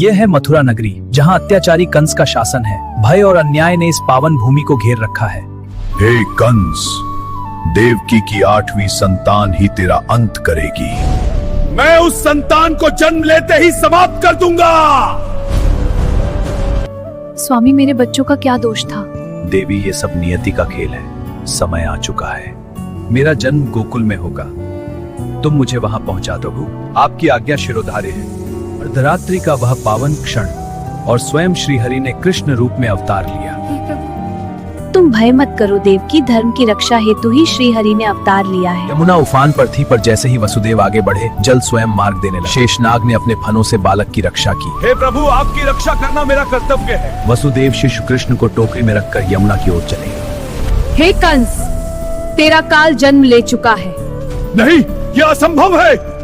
यह है मथुरा नगरी, जहाँ अत्याचारी कंस का शासन है। भय और अन्याय ने इस पावन भूमि को घेर रखा है। हे कंस, देवकी की 8वीं संतान ही तेरा अंत करेगी। मैं उस संतान को जन्म लेते ही समाप्त कर दूंगा। स्वामी, मेरे बच्चों का क्या दोष था? देवी, ये सब नियति का खेल है। समय आ चुका है। मेरा जन्म गोकुल में होगा। तुम मुझे वहां पहुंचा दो। आपकी आज्ञा शिरोधार्य है। अर्धरात्रि का वह पावन क्षण और स्वयं श्रीहरि ने कृष्ण रूप में अवतार लिया। तुम भय मत करो, देवकी धर्म की रक्षा हेतु ही श्री हरि ने अवतार लिया है। यमुना उफान पर थी, पर जैसे ही वसुदेव आगे बढ़े, जल स्वयं मार्ग देने लगा। शेषनाग ने अपने फनों से बालक की रक्षा की। हे प्रभु, आपकी रक्षा करना मेरा कर्तव्य है। वसुदेव शिशु कृष्ण को टोकरी में रखकर यमुना की ओर चले। हे कंस, तेरा काल जन्म ले चुका है। नहीं, यह असंभव है।